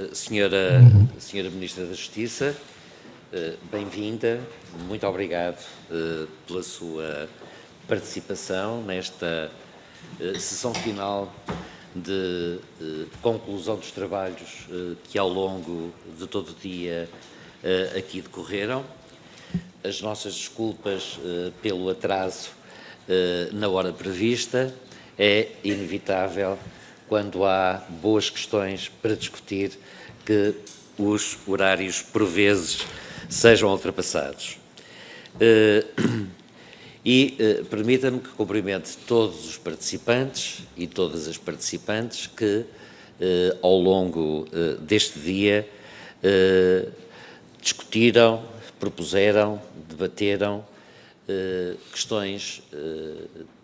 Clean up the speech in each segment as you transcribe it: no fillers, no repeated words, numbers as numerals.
Senhora Ministra da Justiça, bem-vinda, muito obrigado pela sua participação nesta sessão final de conclusão dos trabalhos que ao longo de todo o dia aqui decorreram. As nossas desculpas pelo atraso na hora prevista. É inevitável, quando há boas questões para discutir, que os horários, por vezes, sejam ultrapassados. Permita-me que cumprimente todos os participantes e todas as participantes que, ao longo deste dia, discutiram, propuseram, debateram questões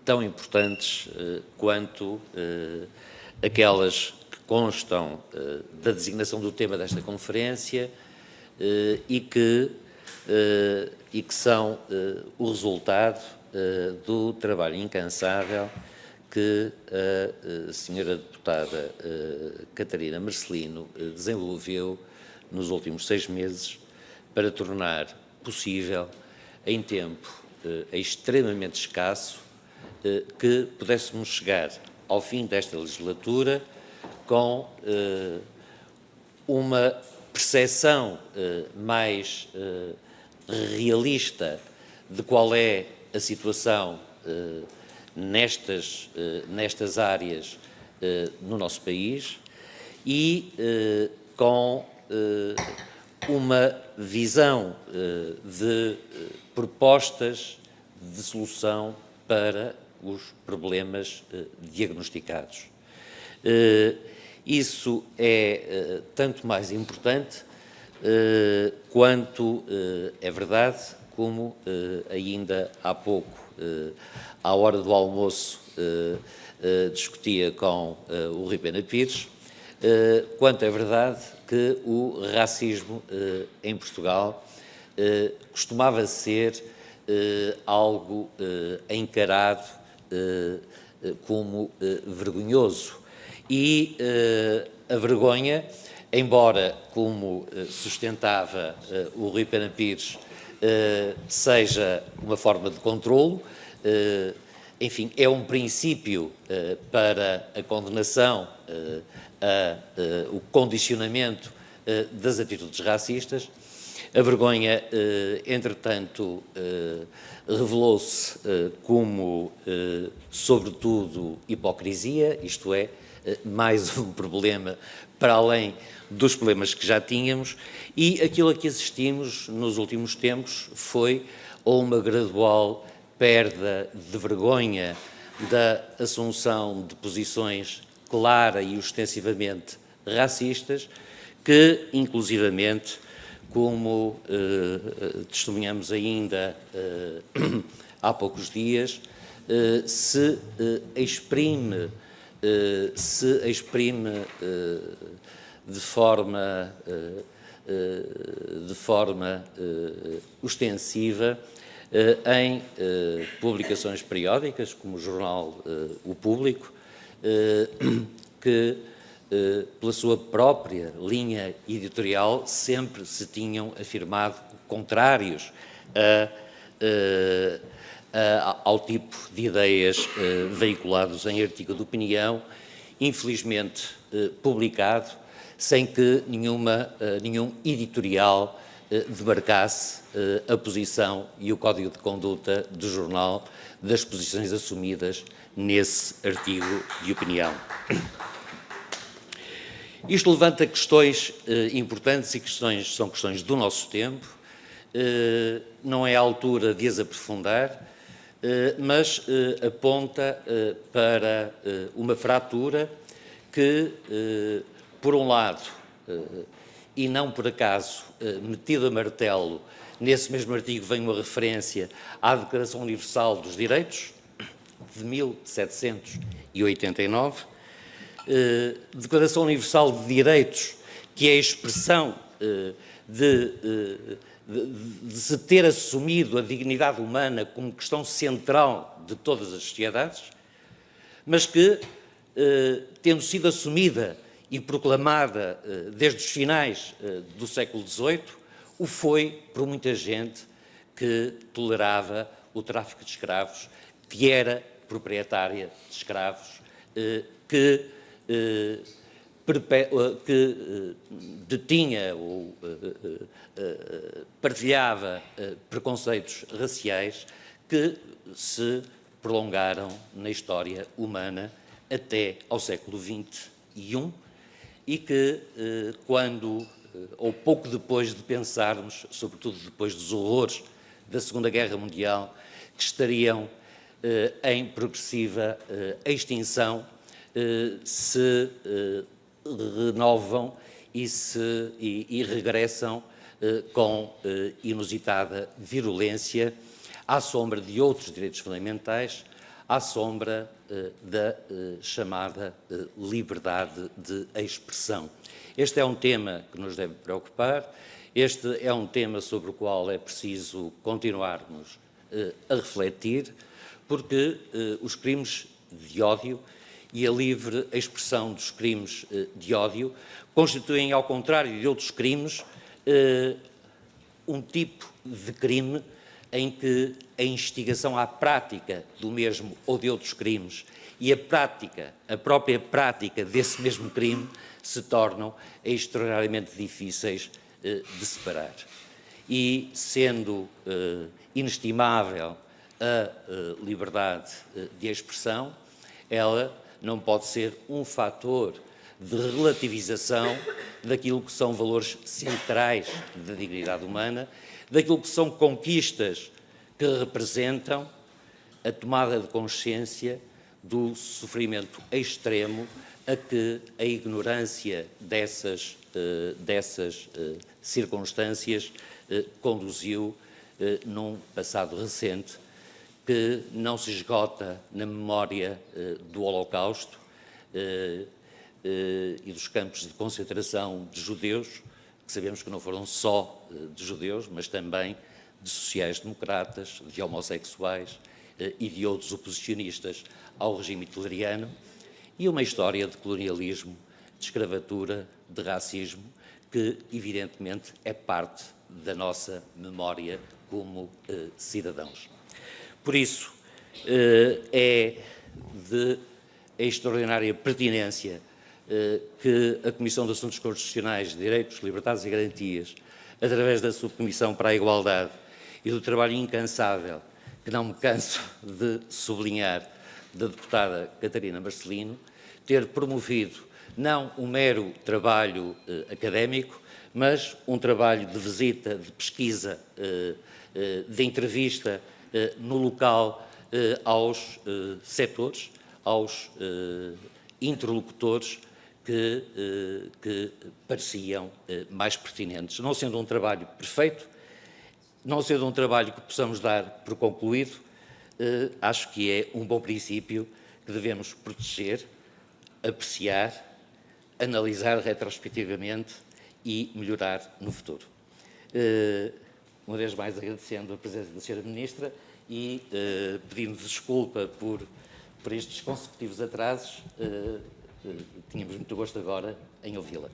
tão importantes quanto aquelas que constam da designação do tema desta conferência e que são o resultado do trabalho incansável que a senhora deputada Catarina Marcelino desenvolveu nos últimos 6 meses para tornar possível, em tempo extremamente escasso, que pudéssemos chegar ao fim desta legislatura com uma percepção mais realista de qual é a situação nestas áreas no nosso país e com uma visão de propostas de solução para os problemas diagnosticados. Isso é tanto mais importante quanto é verdade, como ainda há pouco, à hora do almoço, discutia com o Rui Pena Pires, quanto é verdade que o racismo em Portugal costumava ser algo encarado como vergonhoso. E a vergonha, embora, como sustentava o Rui Pena Pires, seja uma forma de controlo, enfim, é um princípio para a condenação, o condicionamento das atitudes racistas. A vergonha, entretanto, revelou-se como, sobretudo, hipocrisia, isto é, mais um problema para além dos problemas que já tínhamos, e aquilo a que assistimos nos últimos tempos foi a uma gradual perda de vergonha da assunção de posições clara e ostensivamente racistas, que, inclusivamente, como testemunhamos ainda há poucos dias, se exprime de forma ostensiva em publicações periódicas, como o jornal O Público, que, pela sua própria linha editorial, sempre se tinham afirmado contrários ao tipo de ideias veiculados em artigo de opinião, infelizmente publicado, sem que nenhum editorial demarcasse a posição e o código de conduta do jornal das posições assumidas nesse artigo de opinião. Isto levanta questões importantes e são questões do nosso tempo. Não é a altura de as aprofundar, mas aponta para uma fratura que, por um lado, e não por acaso metido a martelo, nesse mesmo artigo vem uma referência à Declaração Universal dos Direitos, de 1789, Declaração Universal de Direitos, que é a expressão de se ter assumido a dignidade humana como questão central de todas as sociedades, mas que, tendo sido assumida e proclamada desde os finais do século XVIII, o foi por muita gente que tolerava o tráfico de escravos, que era proprietária de escravos, que detinha ou partilhava preconceitos raciais que se prolongaram na história humana até ao século XXI e que, quando, ou pouco depois de pensarmos, sobretudo depois dos horrores da Segunda Guerra Mundial, que estariam em progressiva extinção, se renovam e regressam com inusitada virulência, à sombra de outros direitos fundamentais, à sombra da chamada liberdade de expressão. Este é um tema que nos deve preocupar, este é um tema sobre o qual é preciso continuarmos a refletir, porque os crimes de ódio e a livre expressão dos crimes de ódio constituem, ao contrário de outros crimes, um tipo de crime em que a instigação à prática do mesmo ou de outros crimes e a própria prática desse mesmo crime se tornam extraordinariamente difíceis de separar. E, sendo inestimável a liberdade de expressão, ela não pode ser um fator de relativização daquilo que são valores centrais da dignidade humana, daquilo que são conquistas que representam a tomada de consciência do sofrimento extremo a que a ignorância dessas circunstâncias conduziu num passado recente, que não se esgota na memória do Holocausto e dos campos de concentração de judeus, que sabemos que não foram só de judeus, mas também de sociais-democratas, de homossexuais e de outros oposicionistas ao regime hitleriano, e uma história de colonialismo, de escravatura, de racismo, que evidentemente é parte da nossa memória como cidadãos. Por isso, é de extraordinária pertinência que a Comissão de Assuntos Constitucionais, Direitos, Liberdades e Garantias, através da Subcomissão para a Igualdade e do trabalho incansável, que não me canso de sublinhar, da deputada Catarina Marcelino, ter promovido não um mero trabalho académico, mas um trabalho de visita, de pesquisa, de entrevista no local aos setores, aos interlocutores que pareciam mais pertinentes. Não sendo um trabalho perfeito, não sendo um trabalho que possamos dar por concluído, acho que é um bom princípio que devemos proteger, apreciar, analisar retrospectivamente e melhorar no futuro. Uma vez mais agradecendo a presença da Sra. Ministra e pedindo desculpa por estes consecutivos atrasos, tínhamos muito gosto agora em ouvi-la.